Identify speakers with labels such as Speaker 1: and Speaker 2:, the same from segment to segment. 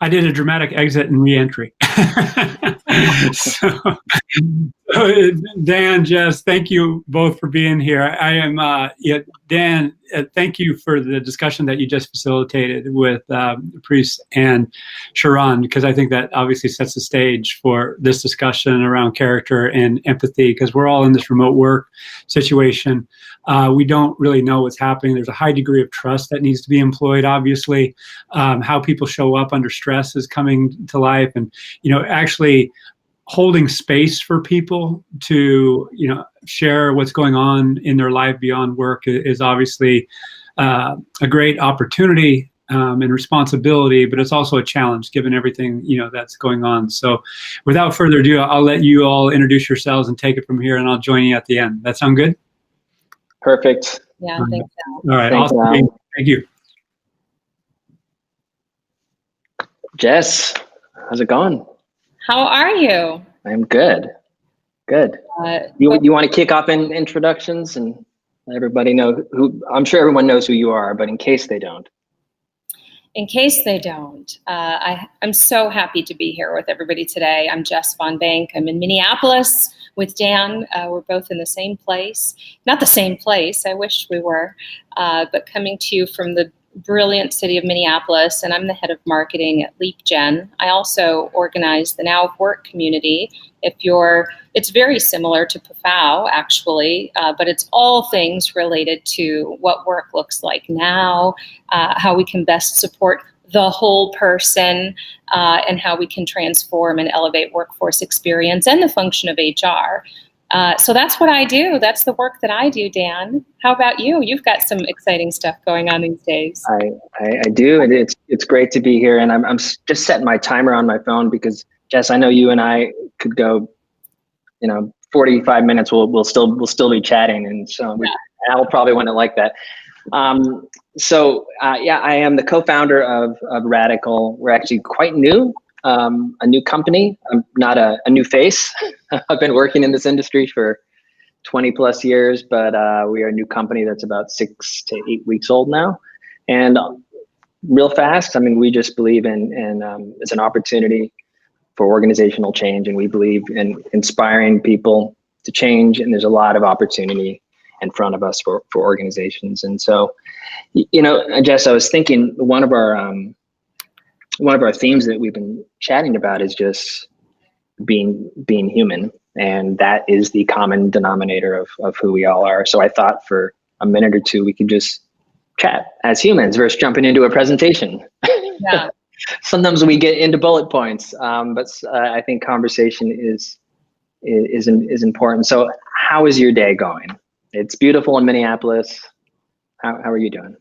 Speaker 1: I did a dramatic exit and re-entry. so, Dan, Jess, thank you both for being here. I am, Dan, thank you for the discussion that you just facilitated with Priest and Sharon, because I think that obviously sets the stage for this discussion around character and empathy, because we're all in this remote work situation. We don't really know what's happening. There's a high degree of trust that needs to be employed, obviously. How people show up under stress is coming to life, and actually holding space for people to share what's going on in their life beyond work is obviously a great opportunity and responsibility, but it's also a challenge given everything that's going on. So without further ado, I'll let you all introduce yourselves and take it from here, and I'll join you at the end. That sound good?
Speaker 2: Perfect.
Speaker 3: Yeah, I think so.
Speaker 1: All right. Awesome. Thank you.
Speaker 2: Jess, how's it going?
Speaker 3: How are you?
Speaker 2: I'm good. Good. You want to kick off in introductions and let everybody know who? I'm sure everyone knows who you are, but in case they don't.
Speaker 3: In case they don't, I'm so happy to be here with everybody today. I'm Jess Von Bank. I'm in Minneapolis with Dan. We're both in the same place. Not the same place, I wish we were, but coming to you from the brilliant city of Minneapolis, and I'm the head of marketing at Leapgen. I also organize the Now of Work community. It's very similar to PAFOW, actually, but it's all things related to what work looks like now, how we can best support the whole person, and how we can transform and elevate workforce experience and the function of HR. So that's what I do. That's the work that I do, Dan. How about you? You've got some exciting stuff going on these days.
Speaker 2: I do. It's great to be here, and I'm just setting my timer on my phone because, Jess, I know you and I could go, 45 minutes. We'll still be chatting, and so I'll probably want to like that. I am the co-founder of Radicl. We're actually quite new. A new company. I'm not a new face. I've been working in this industry for 20 plus years, but we are a new company that's about 6 to 8 weeks old now. And real fast, we just believe in it's an opportunity for organizational change, and we believe in inspiring people to change, and there's a lot of opportunity in front of us for organizations. And so, Jess, I was thinking one of our themes that we've been chatting about is just being human, and that is the common denominator of who we all are. So I thought for a minute or two we could just chat as humans versus jumping into a presentation.
Speaker 3: Yeah.
Speaker 2: Sometimes we get into bullet points, but I think conversation is important. So how is your day going? It's beautiful in Minneapolis. How are you doing?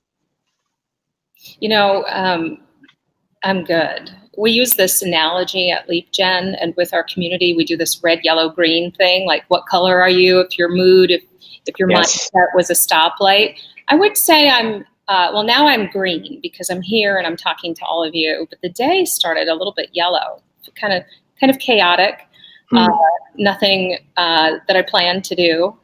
Speaker 3: I'm good. We use this analogy at Leapgen, and with our community, we do this red, yellow, green thing. Like, what color are you? If your mood, if your mindset was a stoplight, I would say now I'm green because I'm here and I'm talking to all of you. But the day started a little bit yellow, kind of chaotic. Nothing that I planned to do.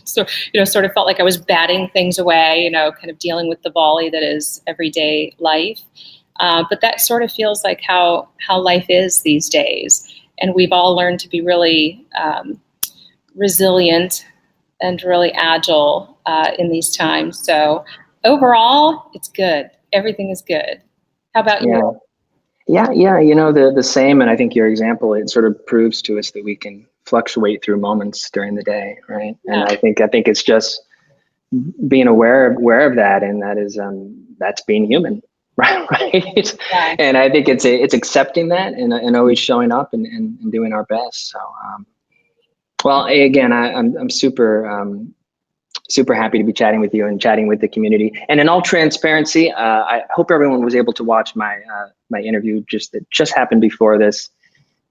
Speaker 3: Sort of felt like I was batting things away. Kind of dealing with the volley that is everyday life. But that sort of feels like how life is these days. And we've all learned to be really resilient and really agile in these times. So overall, it's good. Everything is good. How about you?
Speaker 2: Yeah. The same. And I think your example, it sort of proves to us that we can fluctuate through moments during the day, right? Yeah. And I think it's just being aware of that, and that is that's being human. Right. Yeah. And I think it's accepting that and always showing up and doing our best. So, well, again, I'm super happy to be chatting with you and chatting with the community. And in all transparency, I hope everyone was able to watch my interview that just happened before this.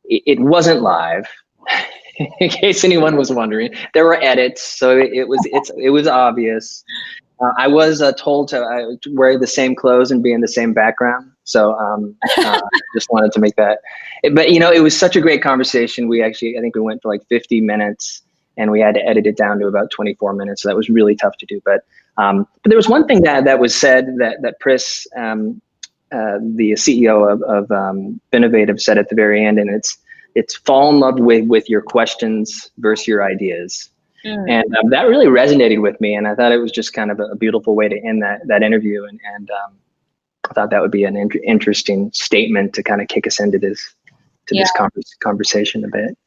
Speaker 2: It wasn't live. In case anyone was wondering, there were edits, so it was obvious. I was told to wear the same clothes and be in the same background. So just wanted to make that. But, it was such a great conversation. I think we went for like 50 minutes and we had to edit it down to about 24 minutes. So that was really tough to do. But there was one thing that was said that Pris the CEO of Innovative said at the very end, and it's fall in love with your questions versus your ideas. And that really resonated with me, and I thought it was just kind of a beautiful way to end that interview. And I thought that would be an interesting statement to kind of kick us into this conversation a bit.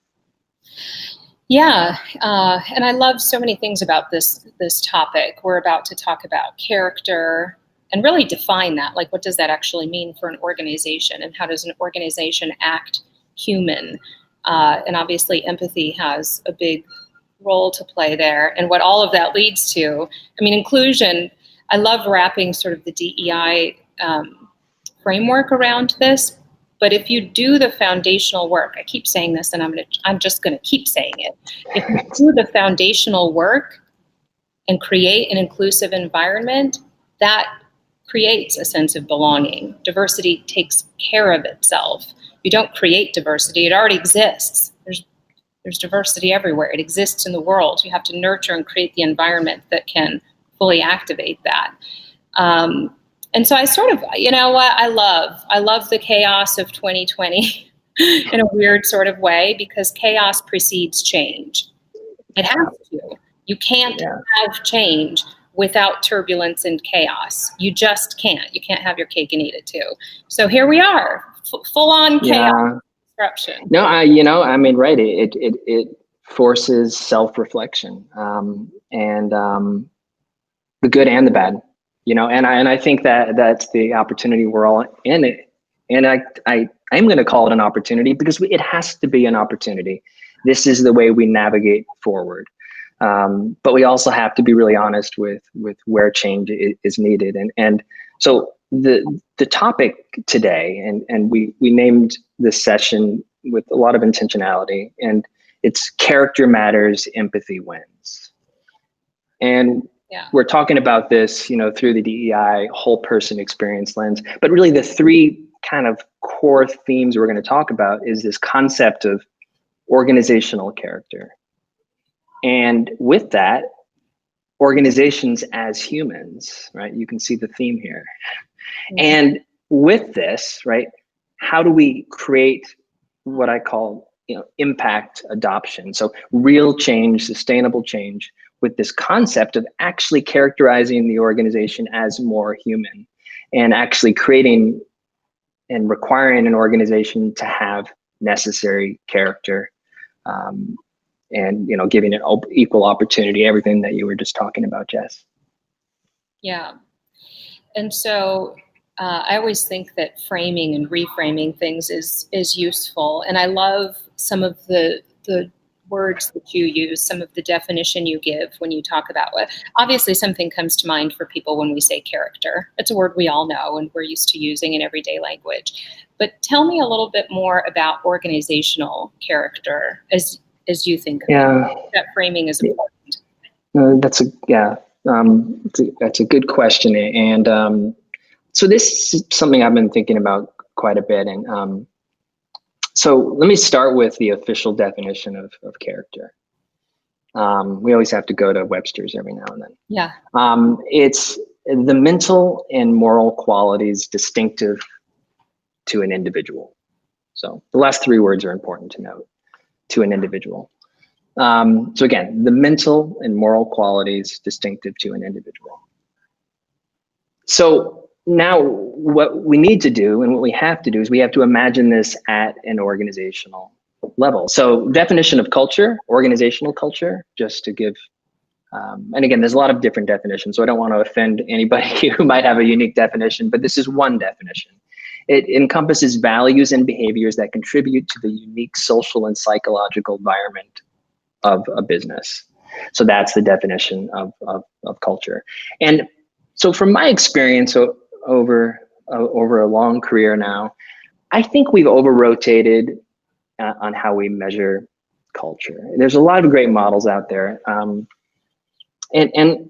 Speaker 3: Yeah, and I love so many things about this topic. We're about to talk about character and really define that. Like, what does that actually mean for an organization, and how does an organization act human? And obviously, empathy has a big role to play there, and what all of that leads to. I mean, inclusion. I love wrapping sort of the DEI framework around this. But if you do the foundational work, I keep saying this, and I'm just going to keep saying it. If you do the foundational work and create an inclusive environment, that creates a sense of belonging. Diversity takes care of itself. You don't create diversity; it already exists. There's diversity everywhere. It exists in the world. You have to nurture and create the environment that can fully activate that. And so I sort of, you know what, I love the chaos of 2020 in a weird sort of way, because chaos precedes change. It has to. You can't have change without turbulence and chaos. You just can't. You can't have your cake and eat it too. So here we are, full on chaos. Disruption.
Speaker 2: No, I mean, right. It forces self-reflection, and the good and the bad, and I think that's the opportunity we're all in it. And I'm going to call it an opportunity, because it has to be an opportunity. This is the way we navigate forward. But we also have to be really honest with where change is needed. And so the topic today, and we named this session with a lot of intentionality, and it's character matters, empathy wins. And we're talking about this, through the DEI whole person experience lens, but really the three kind of core themes we're going to talk about is this concept of organizational character. And with that, organizations as humans, right? You can see the theme here. And with this, right, how do we create what I call, impact adoption? So real change, sustainable change, with this concept of actually characterizing the organization as more human, and actually creating and requiring an organization to have necessary character, and giving it equal opportunity, everything that you were just talking about, Jess. Yeah.
Speaker 3: And so I always think that framing and reframing things is useful. And I love some of the words that you use, some of the definition you give when you talk about it. Obviously, something comes to mind for people when we say character. It's a word we all know and we're used to using in everyday language. But tell me a little bit more about organizational character as you think of it. That framing is important.
Speaker 2: That's a good question. And so this is something I've been thinking about quite a bit. And so let me start with the official definition of character. We always have to go to Webster's every now and then.
Speaker 3: Yeah.
Speaker 2: It's the mental and moral qualities distinctive to an individual. So the last three words are important to note: to an individual. So again, the mental and moral qualities distinctive to an individual. So now what we need to do, and what we have to do, is we have to imagine this at an organizational level. So definition of culture, organizational culture, just to give, and again, there's a lot of different definitions, so I don't want to offend anybody who might have a unique definition, but this is one definition. It encompasses values and behaviors that contribute to the unique social and psychological environment of a business. So that's the definition of culture. And so from my experience over a long career now, I think we've over-rotated on how we measure culture. There's a lot of great models out there. And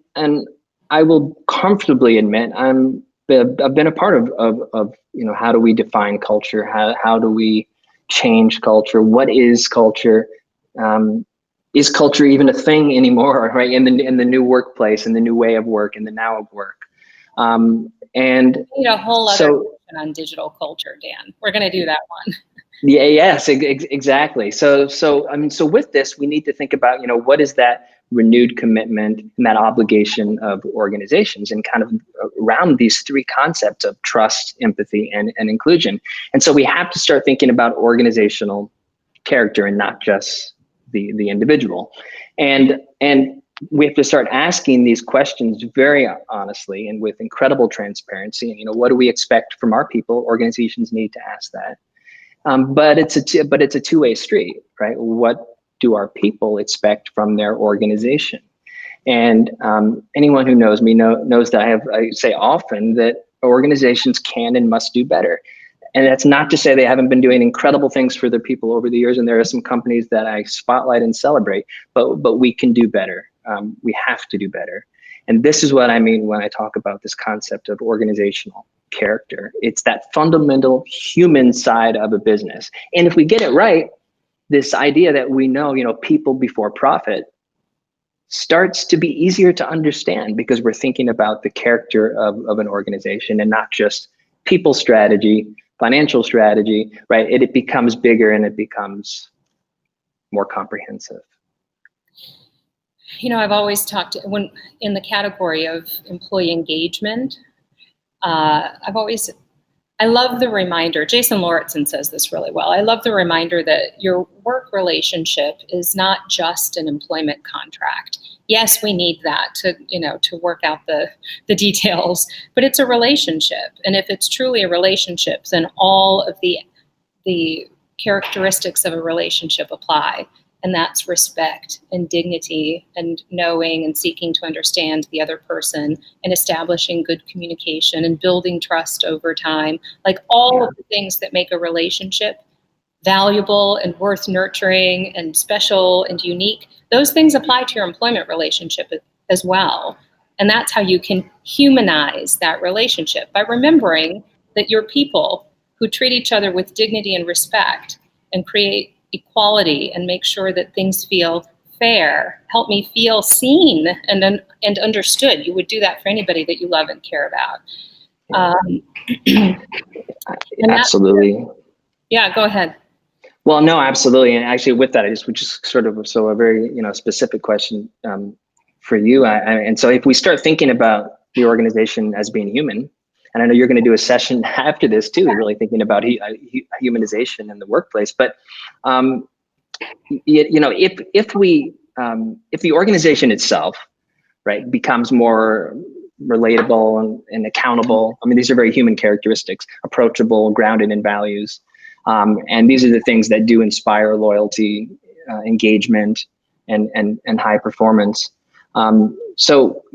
Speaker 2: I will comfortably admit I've been a part of how do we define culture? How do we change culture? What is culture? Is culture even a thing anymore, right? In the new workplace, in the new way of work, in the now of work. And
Speaker 3: we need a whole other
Speaker 2: so,
Speaker 3: on digital culture, Dan. We're going to do that one.
Speaker 2: yeah, yes, exactly. So with this, we need to think about, what is that renewed commitment and that obligation of organizations, and kind of around these three concepts of trust, empathy, and inclusion. And so we have to start thinking about organizational character and not just the individual. And we have to start asking these questions very honestly and with incredible transparency. And, what do we expect from our people? Organizations need to ask that. But it's a two-way street, right? What do our people expect from their organization? And anyone who knows me knows that I say often that organizations can and must do better. And that's not to say they haven't been doing incredible things for their people over the years. And there are some companies that I spotlight and celebrate, but we can do better. We have to do better. And this is what I mean when I talk about this concept of organizational character. It's that fundamental human side of a business. And if we get it right, this idea that we know, people before profit starts to be easier to understand, because we're thinking about the character of an organization and not just people strategy, financial strategy, right? It becomes bigger and it becomes more comprehensive.
Speaker 3: I've always talked when in the category of employee engagement, I love the reminder, Jason Lauritsen says this really well. I love the reminder that your work relationship is not just an employment contract. Yes, we need that to work out the details, but it's a relationship. And if it's truly a relationship, then all of the characteristics of a relationship apply. And that's respect and dignity and knowing and seeking to understand the other person and establishing good communication and building trust over time. Like all of the things that make a relationship valuable and worth nurturing and special and unique, those things apply to your employment relationship as well. And that's how you can humanize that relationship, by remembering that your people who treat each other with dignity and respect and create equality and make sure that things feel fair, help me feel seen and understood. You would do that for anybody that you love and care about.
Speaker 2: Absolutely.
Speaker 3: Yeah, go ahead.
Speaker 2: Well, no, absolutely. And actually with that, which is sort of a very, specific question for you. And so if we start thinking about the organization as being human, and I know you're going to do a session after this too, really thinking about humanization in the workplace. But if the organization itself, right, becomes more relatable and accountable. I mean, these are very human characteristics: approachable, grounded in values, and these are the things that do inspire loyalty, engagement, and high performance. So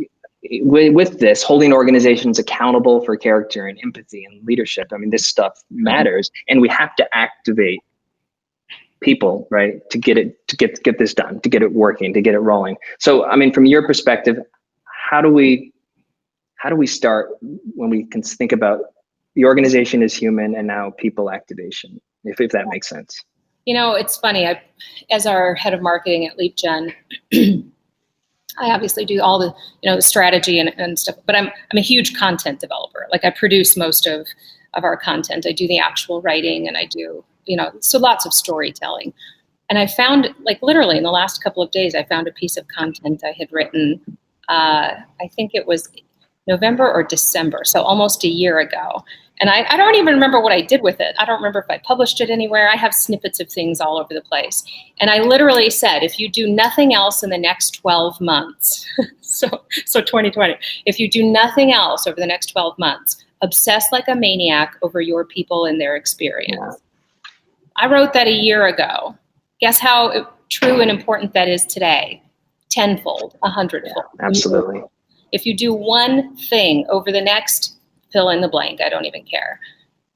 Speaker 2: with this, holding organizations accountable for character and empathy and leadership, I mean, this stuff matters, and we have to activate people, right, to get this done, to get it working, to get it rolling. So, I mean, from your perspective, how do we start when we can think about the organization is human and now people activation, if that makes sense?
Speaker 3: It's funny. As our head of marketing at Leapgen, I obviously do all the strategy and stuff, but I'm a huge content developer. Like, I produce most of our content. I do the actual writing, and I do, so lots of storytelling. And I found, like, literally in the last couple of days, I found a piece of content I had written, I think it was November or December, so almost a year ago. And I don't even remember what I did with it. I don't remember if I published it anywhere. I have snippets of things all over the place. And I literally said, if you do nothing else in the next 12 months, so 2020, if you do nothing else over the next 12 months, obsess like a maniac over your people and their experience. Yeah. I wrote that a year ago. Guess how true and important that is today? Tenfold, 100-fold.
Speaker 2: Yeah, absolutely.
Speaker 3: If you do one thing over the next fill in the blank, I don't even care.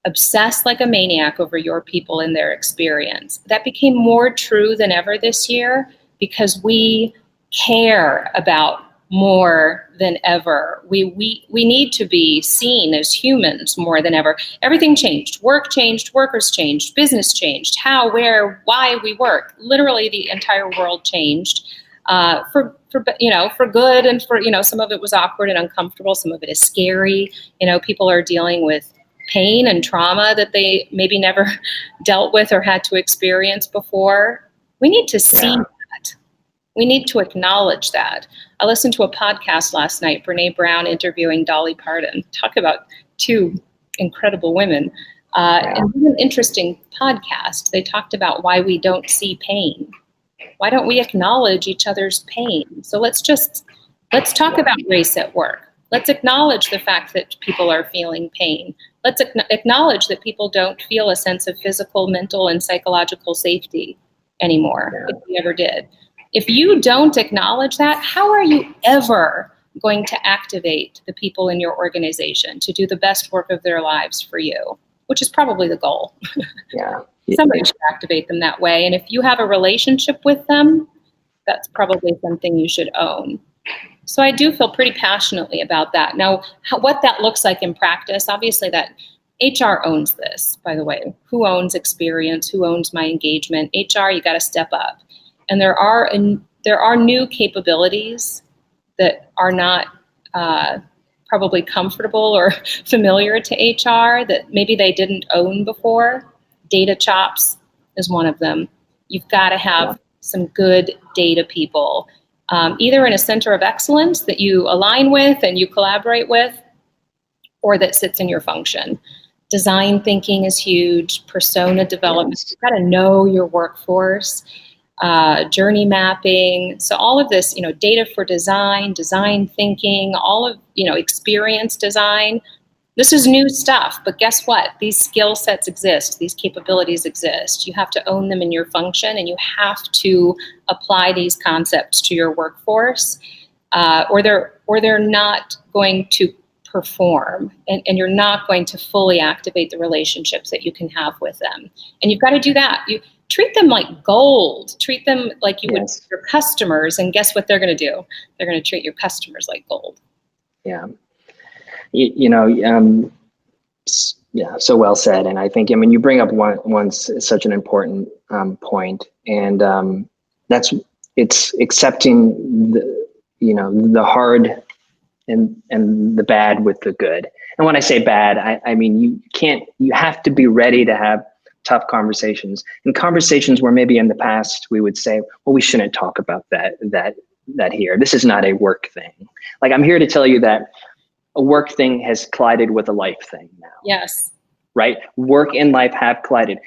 Speaker 3: Obsess like a maniac over your people and their experience. That became more true than ever this year because we care about more than ever. We need to be seen as humans more than ever. Everything changed. Work changed, workers changed, business changed, how, where, why we work. Literally the entire world changed. for good and for, some of it was awkward and uncomfortable. Some of it is scary. People are dealing with pain and trauma that they maybe never dealt with or had to experience before. We need to see that. We need to acknowledge that. I listened to a podcast last night, Brene Brown interviewing Dolly Parton. Talk about two incredible women. And it was an interesting podcast. They talked about why we don't see pain. Why don't we acknowledge each other's pain? So let's talk about race at work. Let's acknowledge the fact that people are feeling pain. Let's acknowledge that people don't feel a sense of physical, mental, and psychological safety anymore, if we ever did. If you don't acknowledge that, how are you ever going to activate the people in your organization to do the best work of their lives for you, which is probably the goal. Somebody should activate them that way. And if you have a relationship with them, that's probably something you should own. So I do feel pretty passionately about that. Now, what that looks like in practice, obviously that HR owns this, by the way. Who owns experience? Who owns my engagement? HR, you got to step up. And there are new capabilities that are not probably comfortable or familiar to HR that maybe they didn't own before. Data chops is one of them. You've got to have some good data people, either in a center of excellence that you align with and you collaborate with, or that sits in your function. Design thinking is huge. Persona development. You've got to know your workforce. Journey mapping. So all of this, data for design thinking, all of, experience design. This is new stuff, but guess what? These skill sets exist. These capabilities exist. You have to own them in your function, and you have to apply these concepts to your workforce, or they're not going to perform, and you're not going to fully activate the relationships that you can have with them. And you've got to do that. You treat them like gold. Treat them like you would your customers, and guess what they're going to do? They're going to treat your customers like gold.
Speaker 2: Yeah. So well said. And I think, you bring up such an important point, and it's accepting the hard and the bad with the good. And when I say bad, I mean, you have to be ready to have tough conversations, and conversations where maybe in the past we would say, well, we shouldn't talk about that here. This is not a work thing. Like, I'm here to tell you that a work thing has collided with a life thing now.
Speaker 3: Yes.
Speaker 2: Right? Work and life have collided.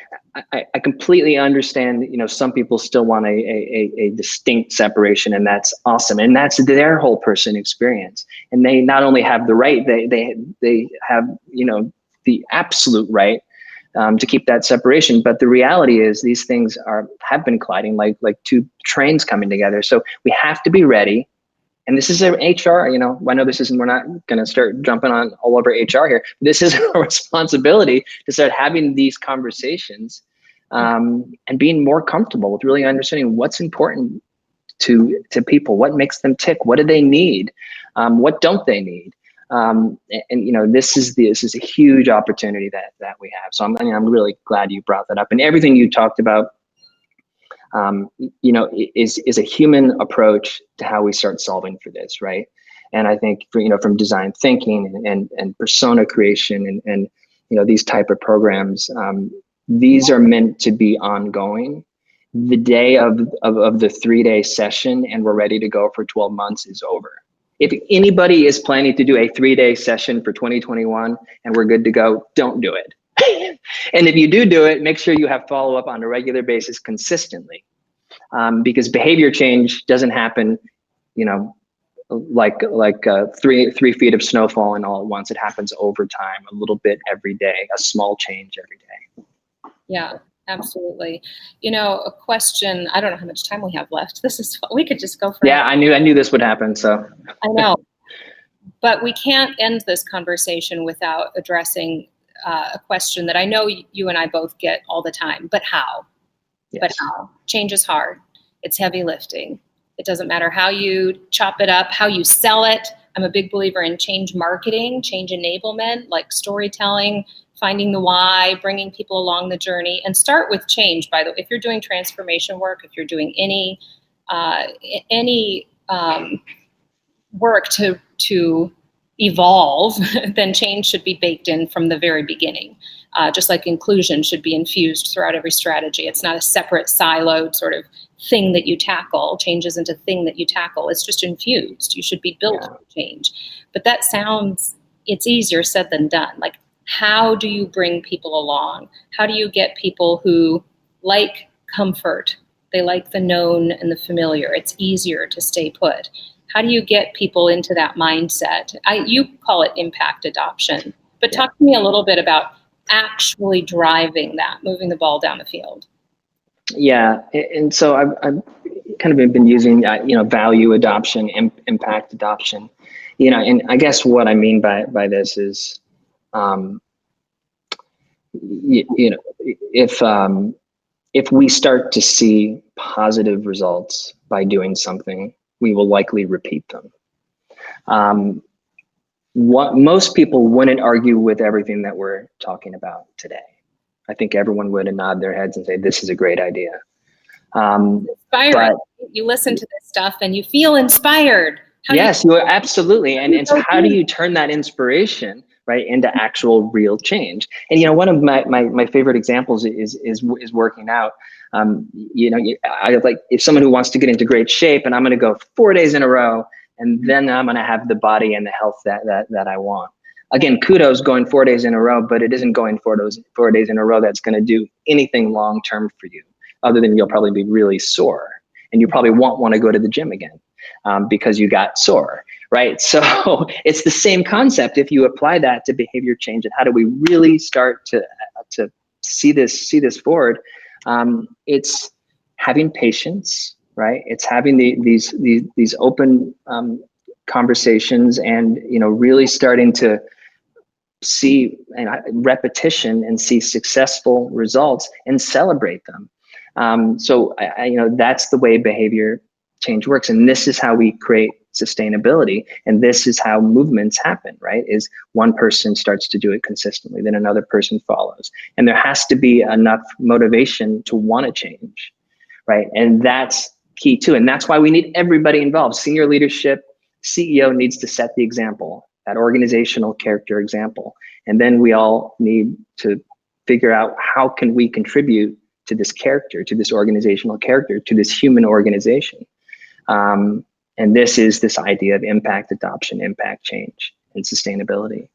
Speaker 2: I completely understand, some people still want a distinct separation, and that's awesome. And that's their whole person experience. And they not only have the right, they have, the absolute right to keep that separation. But the reality is these things have been colliding like two trains coming together. So we have to be ready. And this is an HR, I know we're not going to start jumping on all over HR here. This is a responsibility to start having these conversations and being more comfortable with really understanding what's important to people, what makes them tick, what do they need, what don't they need. This is a huge opportunity that we have. So I'm really glad you brought that up, and everything you talked about is a human approach to how we start solving for this, right? And I think from design thinking and persona creation and these type of programs, these are meant to be ongoing. The day of the 3-day session and we're ready to go for 12 months is over. If anybody is planning to do a 3-day session for 2021 and we're good to go, don't do it. And if you do it, make sure you have follow-up on a regular basis consistently, because behavior change doesn't happen, like 3 feet of snow falling all at once. It happens over time, a little bit every day, a small change every day.
Speaker 3: Yeah, absolutely. A question, I don't know how much time we have left. We could just go for
Speaker 2: Yeah, I knew this would happen, so.
Speaker 3: I know, but we can't end this conversation without addressing a question that I know you and I both get all the time, but how? Yes. But how? Change is hard. It's heavy lifting. It doesn't matter how you chop it up, how you sell it. I'm a big believer in change marketing, change enablement, like storytelling, finding the why, bringing people along the journey, and start with change. By the way, if you're doing transformation work, if you're doing any any work to evolve, then change should be baked in from the very beginning. Just like inclusion should be infused throughout every strategy. It's not a separate siloed sort of thing that you tackle. Change isn't a thing that you tackle. It's just infused. You should be built for change. But that sounds, it's easier said than done. Like, how do you bring people along? How do you get people who like comfort? They like the known and the familiar. It's easier to stay put. How do you get people into that mindset? You call it impact adoption, but talk to me a little bit about actually driving that, moving the ball down the field.
Speaker 2: Yeah, and so I've kind of been using value adoption, impact adoption, and I guess what I mean by this is, if we start to see positive results by doing something, we will likely repeat them. What most people wouldn't argue with everything that we're talking about today. I think everyone would nod their heads and say, this is a great idea.
Speaker 3: Inspiring. You listen to this stuff and you feel inspired.
Speaker 2: Yes, you are absolutely. And so how do you turn that inspiration, right, into actual real change? And, one of my favorite examples is working out. I like, if someone who wants to get into great shape, and I'm going to go 4 days in a row, and then I'm going to have the body and the health that I want. Again, kudos going 4 days in a row, but it isn't going 4 days in a row that's going to do anything long-term for you, other than you'll probably be really sore, and you probably won't want to go to the gym again because you got sore, right? So it's the same concept if you apply that to behavior change. And how do we really start to see this forward? It's having patience, right? It's having these open conversations, and really starting to see repetition and see successful results and celebrate them. So that's the way behavior change works, and this is how we create sustainability, and this is how movements happen, right? Is one person starts to do it consistently, then another person follows, and there has to be enough motivation to want to change, right? And that's key too, and that's why we need everybody involved. Senior leadership, CEO needs to set the example, that organizational character example, and then we all need to figure out how can we contribute to this character, to this organizational character, to this human organization. And this is this idea of impact adoption, impact change, and sustainability.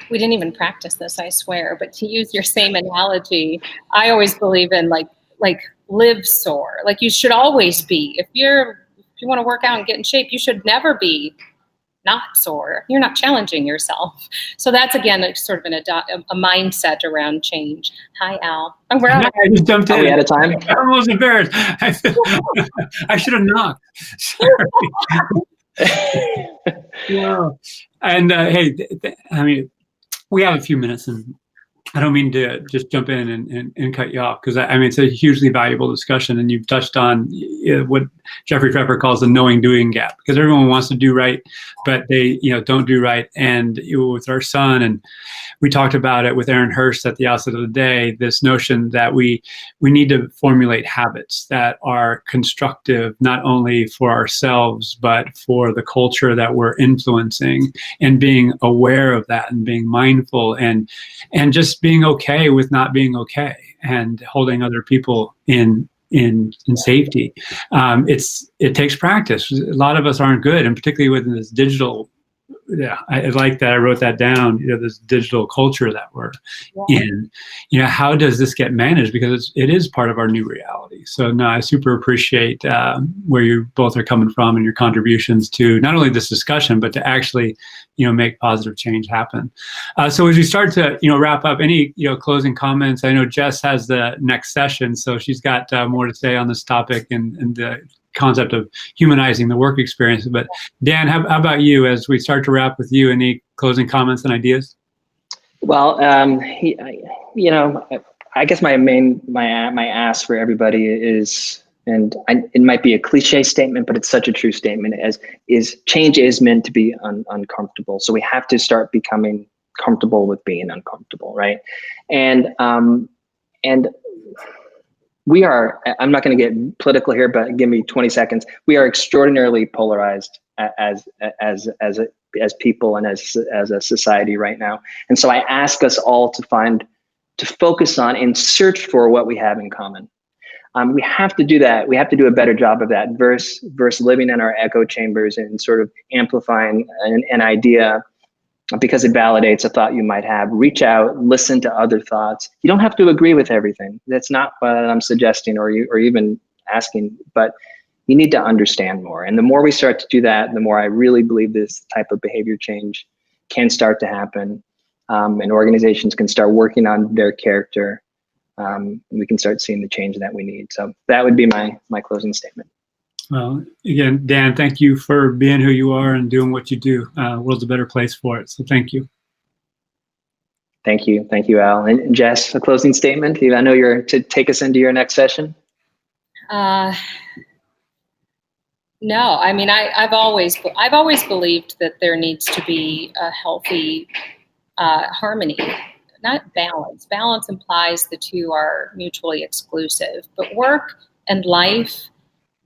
Speaker 3: We didn't even practice this, I swear, but to use your same analogy, I always believe in like live sore. Like, you should always be, if you want to work out and get in shape, you should never be not sore. You're not challenging yourself. So that's, again, sort of a mindset around change. Hi, Al. Oh, we're out.
Speaker 1: I just jumped in.
Speaker 2: Are we out of time?
Speaker 1: I'm almost embarrassed. I should have knocked. Sorry. Yeah. And hey, I mean, we have a few minutes, and I don't mean to just jump in and cut you off, because I mean, it's a hugely valuable discussion, and you've touched on what Jeffrey Pfeffer calls the knowing-doing gap, because everyone wants to do right, but they don't do right. And with our son, and we talked about it with Aaron Hurst at the outset of the day, this notion that we need to formulate habits that are constructive, not only for ourselves, but for the culture that we're influencing, and being aware of that, and being mindful, and just being okay with not being okay, and holding other people in safety. It takes practice. A lot of us aren't good, and particularly within this digital. Yeah, I like that. I wrote that down. This digital culture that we're in. How does this get managed? Because it is part of our new reality. So no, I super appreciate where you both are coming from, and your contributions to not only this discussion, but to actually, make positive change happen. So as we start to, wrap up, any closing comments? I know Jess has the next session, so she's got more to say on this topic and the concept of humanizing the work experience. But Dan, how about you as we start to wrap with you? Any closing comments and ideas?
Speaker 2: Well, I guess my ask for everybody is, and it might be a cliche statement, but it's such a true statement, is change is meant to be uncomfortable. So we have to start becoming comfortable with being uncomfortable, right? And we are, I'm not going to get political here, but give me 20 seconds. We are extraordinarily polarized as people and as a society right now. And so I ask us all to focus on and search for what we have in common. We have to do that. We have to do a better job of that versus living in our echo chambers and sort of amplifying an idea because it validates a thought you might have. Reach out, listen to other thoughts. You don't have to agree with everything. That's not what I'm suggesting or even asking, but you need to understand more. And the more we start to do that, the more I really believe this type of behavior change can start to happen. And organizations can start working on their character. We can start seeing the change that we need. So that would be my closing statement. Well,
Speaker 1: again, Dan, thank you for being who you are and doing what you do. World's a better place for it. So thank you.
Speaker 2: Thank you. Thank you, Al. And Jess, a closing statement? I know you're to take us into your next session.
Speaker 3: No, I mean, I've always believed that there needs to be a healthy harmony, not balance. Balance implies the two are mutually exclusive, but work and life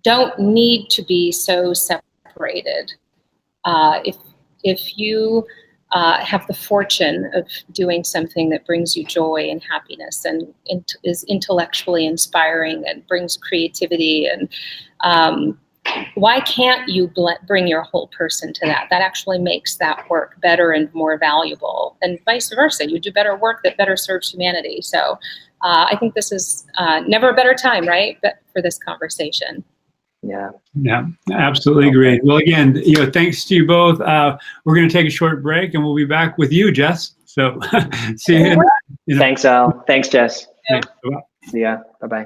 Speaker 3: don't need to be so separated. If you have the fortune of doing something that brings you joy and happiness and is intellectually inspiring and brings creativity, and why can't you bring your whole person to that? That actually makes that work better and more valuable, and vice versa. You do better work that better serves humanity. So I think this is never a better time, right, for this conversation.
Speaker 1: Yeah, absolutely agree. Well, again, thanks to you both. We're going to take a short break, and we'll be back with you, Jess. So see you.
Speaker 2: Thanks, Al. Thanks, Jess.
Speaker 1: Thanks.
Speaker 2: See ya. Bye-bye.